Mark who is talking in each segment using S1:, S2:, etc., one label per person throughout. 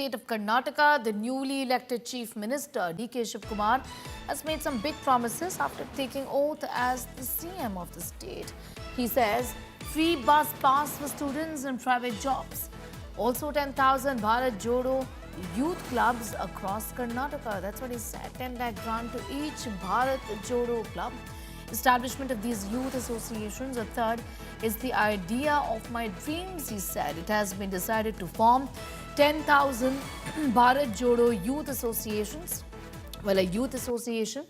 S1: state of Karnataka, the newly elected Chief Minister D.K. Shivkumar has made some big promises after taking oath as the CM of the state. He says free bus pass for students and private jobs. Also 10,000 Bharat Jodo youth clubs across Karnataka. That's what he said. 10 lakh grant to each Bharat Jodo club. Establishment of these youth associations. A third is the idea of my dreams, he said. It has been decided to form 10,000 Bharat Jodo youth associations. Well, a youth association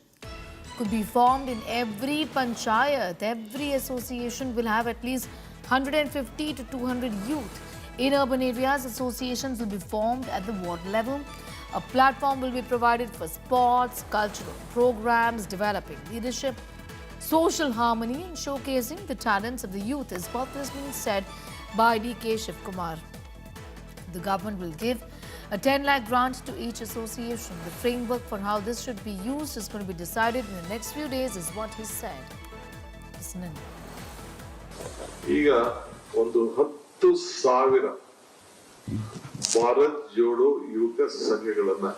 S1: could be formed in every panchayat. Every association will have at least 150 to 200 youth. In urban areas, associations will be formed at the ward level. A platform will be provided for sports, cultural programs, developing leadership, social harmony and showcasing the talents of the youth is what has been said by D.K. Shivkumar. The government will give a 10 lakh grant to each association. The framework for how this should be used is going to be decided in the next few days is what he said. Listen in.
S2: ಈಗ ಒಂದು 10,000 ಭಾರತ್ ಜೋಡೋ ಯುವಕ ಸಂಘಗಳನ್ನ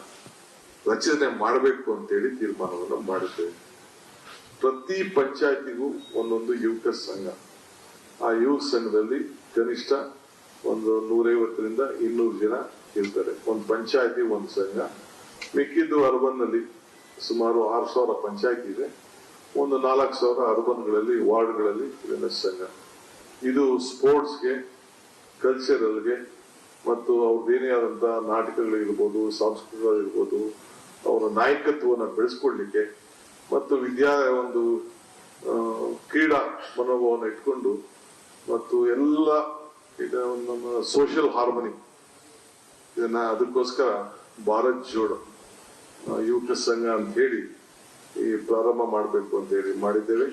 S2: ರಚನೆ ಮಾಡಬೇಕು ಅಂತೇಳಿ ತೀರ್ಮಾನವನ್ನು ಮಾಡಿದ್ದೇವೆ. ಪ್ರತಿ ಪಂಚಾಯತಿಗೂ ಒಂದೊಂದು ಯುವಕ ಸಂಘ. ಆ ಯುವಕ ಸಂಘದಲ್ಲಿ ಕನಿಷ್ಠ ಒಂದು 150ರಿಂದ 200 ಜನ ಇರ್ತಾರೆ. ಒಂದು ಪಂಚಾಯತಿ ಒಂದು ಸಂಘ. ಮಿಕ್ಕಿದ್ದು ಅರ್ಬನ್ ನಲ್ಲಿ ಸುಮಾರು 6,000 ಪಂಚಾಯತಿ ಇದೆ. ಒಂದು 4,000 ಅರ್ಬನ್ಗಳಲ್ಲಿ ವಾರ್ಡ್ಗಳಲ್ಲಿ ಇದನ್ನ ಸಂಘ. ಇದು ಸ್ಪೋರ್ಟ್ಸ್ಗೆ, ಕಲ್ಚರಲ್ಗೆ ಮತ್ತು ಅವ್ರದ್ದೇನೇ ಆದಂತ ನಾಟಕಗಳಿರ್ಬೋದು, ಸಾಂಸ್ಕೃತಿಗಳಿರ್ಬೋದು, ಅವರ ನಾಯಕತ್ವವನ್ನು ಬೆಳೆಸ್ಕೊಡ್ಲಿಕ್ಕೆ ಮತ್ತು ಒಂದು ಕ್ರೀಡಾ ಮನೋಭಾವನ ಇಟ್ಕೊಂಡು ಮತ್ತು ಎಲ್ಲ ನಮ್ಮ ಸೋಷಿಯಲ್ ಹಾರ್ಮನಿ ಇದನ್ನ ಅದಕ್ಕೋಸ್ಕರ ಭಾರತ್ ಜೋಡೋ ಯುವಕ ಸಂಘ ಅಂತ ಹೇಳಿ ಈ ಪ್ರಾರಂಭ ಮಾಡಬೇಕು ಅಂತ ಹೇಳಿ ಮಾಡಿದ್ದೇವೆ.